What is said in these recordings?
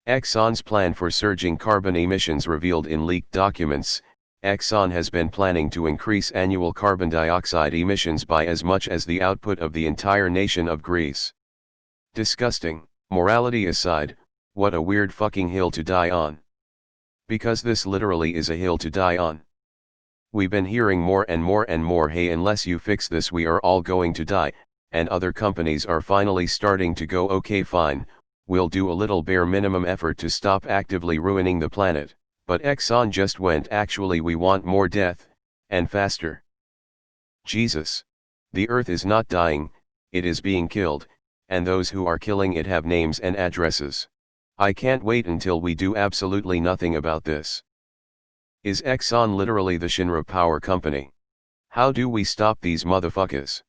Exxon's plan for surging carbon emissions revealed in leaked documents. Exxon has been planning to increase annual carbon dioxide emissions by as much as the output of the entire nation of Greece. Disgusting. Morality aside, what a weird fucking hill to die on. Because this literally is a hill to die on. We've been hearing more and more, hey, unless you fix this we are all going to die, and other companies are finally starting to go, okay fine, we'll do a little bare minimum effort to stop actively ruining the planet. But Exxon just went, actually we want more death, and faster. Jesus. The earth is not dying, it is being killed, and those who are killing it have names and addresses. I can't wait until we do absolutely nothing about this. Is Exxon literally the Shinra power company? How do we stop these motherfuckers?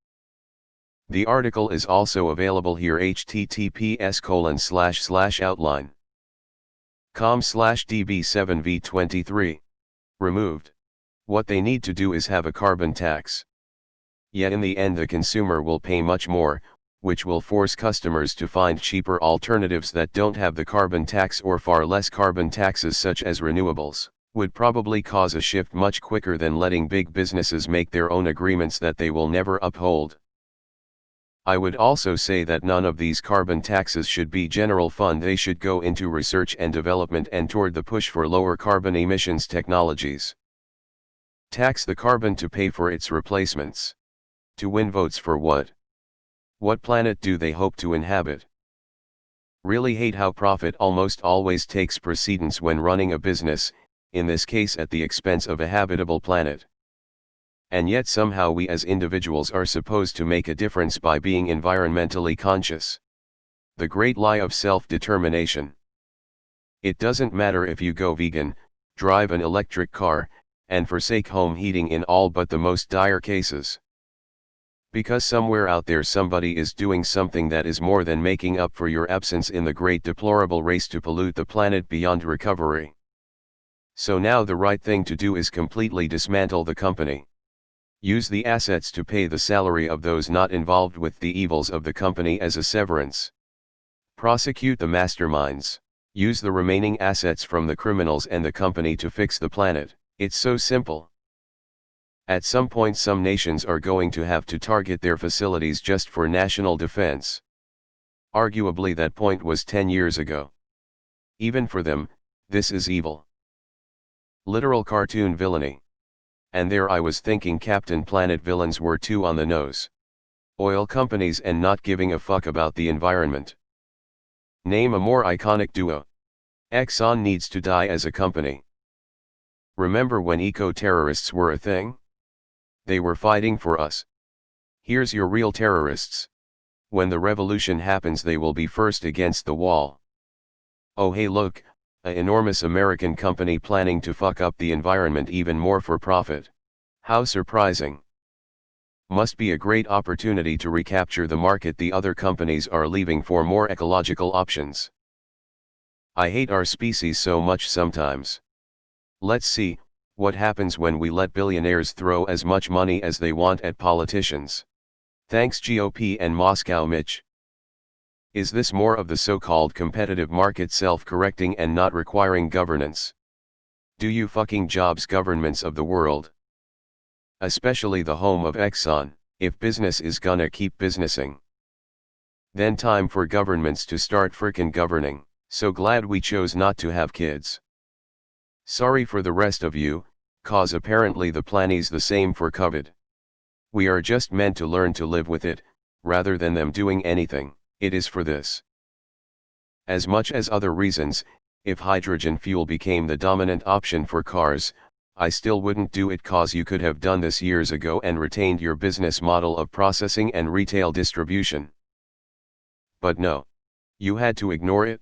The article is also available here, https://outline.com/db7v23. Removed. What they need to do is have a carbon tax. Yet in the end the consumer will pay much more, which will force customers to find cheaper alternatives that don't have the carbon tax or far less carbon taxes, such as renewables, would probably cause a shift much quicker than letting big businesses make their own agreements that they will never uphold. I would also say that none of these carbon taxes should be general fund, they should go into research and development and toward the push for lower carbon emissions technologies. Tax the carbon to pay for its replacements. To win votes for what? What planet do they hope to inhabit? Really hate how profit almost always takes precedence when running a business, in this case at the expense of a habitable planet. And yet somehow we as individuals are supposed to make a difference by being environmentally conscious. The great lie of self-determination. It doesn't matter if you go vegan, drive an electric car, and forsake home heating in all but the most dire cases. Because somewhere out there somebody is doing something that is more than making up for your absence in the great deplorable race to pollute the planet beyond recovery. So now the right thing to do is completely dismantle the company. Use the assets to pay the salary of those not involved with the evils of the company as a severance. Prosecute the masterminds. Use the remaining assets from the criminals and the company to fix the planet. It's so simple. At some point some nations are going to have to target their facilities just for national defense. Arguably that point was 10 years ago. Even for them, this is evil. Literal cartoon villainy. And there I was thinking Captain Planet villains were too on the nose. Oil companies and not giving a fuck about the environment. Name a more iconic duo. Exxon needs to die as a company. Remember when eco-terrorists were a thing? They were fighting for us. Here's your real terrorists. When the revolution happens they will be first against the wall. Oh hey look, an enormous American company planning to fuck up the environment even more for profit. How surprising. Must be a great opportunity to recapture the market the other companies are leaving for more ecological options. I hate our species so much sometimes. Let's see what happens when we let billionaires throw as much money as they want at politicians. Thanks GOP and Moscow Mitch. Is this more of the so-called competitive market self-correcting and not requiring governance? Do you fucking jobs governments of the world? Especially the home of Exxon, if business is gonna keep businessing. Then time for governments to start frickin' governing. So glad we chose not to have kids. Sorry for the rest of you, cause apparently the plan's the same for COVID. We are just meant to learn to live with it, rather than them doing anything. It is for this. As much as other reasons, if hydrogen fuel became the dominant option for cars, I still wouldn't do it, cause you could have done this years ago and retained your business model of processing and retail distribution. But no. You had to ignore it.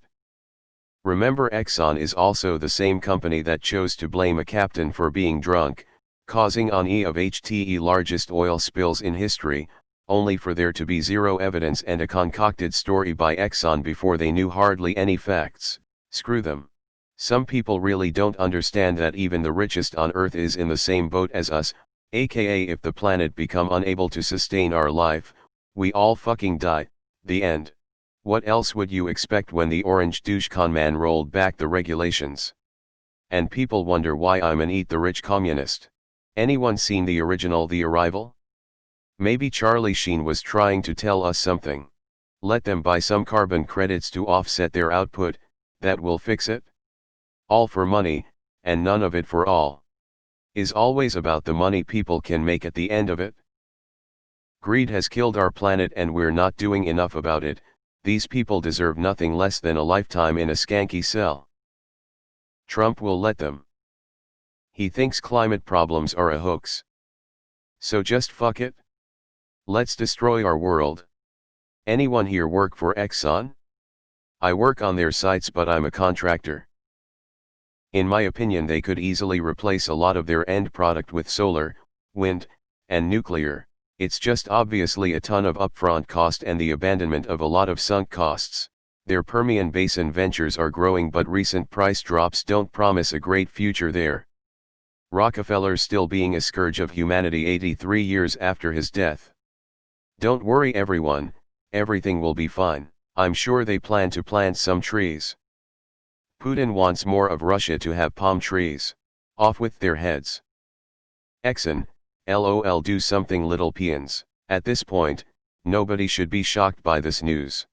Remember, Exxon is also the same company that chose to blame a captain for being drunk, causing one of HTE largest oil spills in history, only for there to be zero evidence and a concocted story by Exxon before they knew hardly any facts. Screw them. Some people really don't understand that even the richest on Earth is in the same boat as us, aka if the planet become unable to sustain our life, we all fucking die. The end. What else would you expect when the orange douche con man rolled back the regulations? And people wonder why I'm an eat the rich communist. Anyone seen the original The Arrival? Maybe Charlie Sheen was trying to tell us something. Let them buy some carbon credits to offset their output, that will fix it. All for money, and none of it for all. Is always about the money people can make at the end of it. Greed has killed our planet and we're not doing enough about it. These people deserve nothing less than a lifetime in a skanky cell. Trump will let them. He thinks climate problems are a hoax. So just fuck it. Let's destroy our world. Anyone here work for Exxon? I work on their sites but I'm a contractor. In my opinion they could easily replace a lot of their end product with solar, wind, and nuclear. It's just obviously a ton of upfront cost and the abandonment of a lot of sunk costs. Their Permian Basin ventures are growing but recent price drops don't promise a great future there. Rockefeller still being a scourge of humanity 83 years after his death. Don't worry everyone, everything will be fine. I'm sure they plan to plant some trees. Putin wants more of Russia to have palm trees. Off with their heads. Exxon, LOL do something little peons. At this point, nobody should be shocked by this news.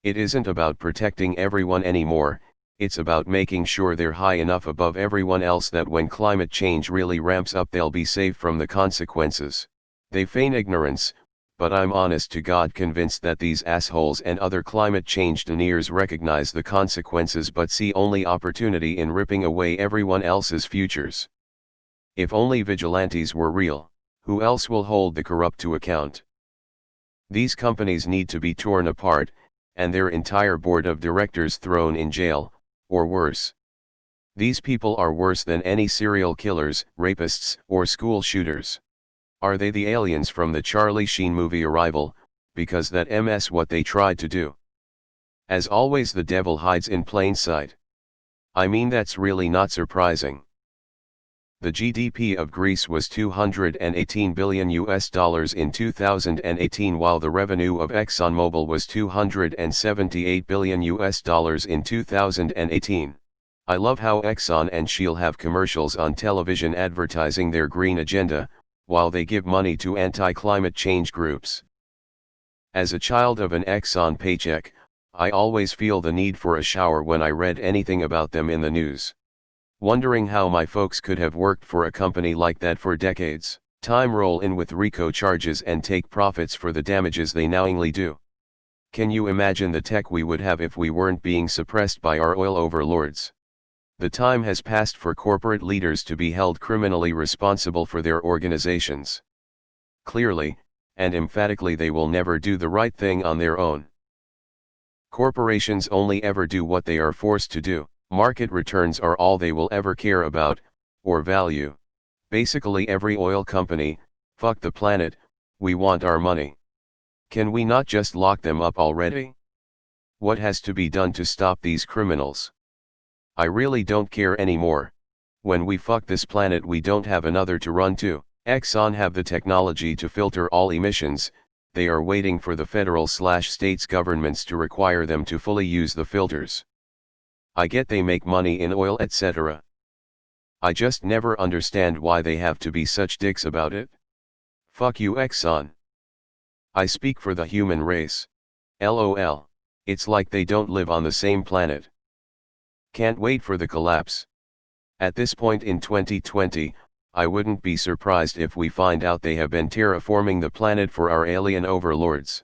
It isn't about protecting everyone anymore, it's about making sure they're high enough above everyone else that when climate change really ramps up they'll be safe from the consequences. They feign ignorance, but I'm honest to God convinced that these assholes and other climate change deniers recognize the consequences but see only opportunity in ripping away everyone else's futures. If only vigilantes were real, who else will hold the corrupt to account? These companies need to be torn apart, and their entire board of directors thrown in jail, or worse. These people are worse than any serial killers, rapists, or school shooters. Are they the aliens from the Charlie Sheen movie Arrival, because that MS what they tried to do? As always the devil hides in plain sight. I mean that's really not surprising. The GDP of Greece was $218 billion in 2018 while the revenue of ExxonMobil was $278 billion in 2018. I love how Exxon and Shell have commercials on television advertising their green agenda, while they give money to anti-climate change groups. As a child of an Exxon paycheck, I always feel the need for a shower when I read anything about them in the news. Wondering how my folks could have worked for a company like that for decades, time roll in with RICO charges and take profits for the damages they knowingly do. Can you imagine the tech we would have if we weren't being suppressed by our oil overlords? The time has passed for corporate leaders to be held criminally responsible for their organizations. Clearly, and emphatically they will never do the right thing on their own. Corporations only ever do what they are forced to do. Market returns are all they will ever care about, or value. Basically every oil company, fuck the planet, we want our money. Can we not just lock them up already? What has to be done to stop these criminals? I really don't care anymore. When we fuck this planet we don't have another to run to. Exxon have the technology to filter all emissions, they are waiting for the federal/states governments to require them to fully use the filters. I get they make money in oil etc. I just never understand why they have to be such dicks about it. Fuck you Exxon. I speak for the human race. LOL. It's like they don't live on the same planet. Can't wait for the collapse. At this point in 2020, I wouldn't be surprised if we find out they have been terraforming the planet for our alien overlords.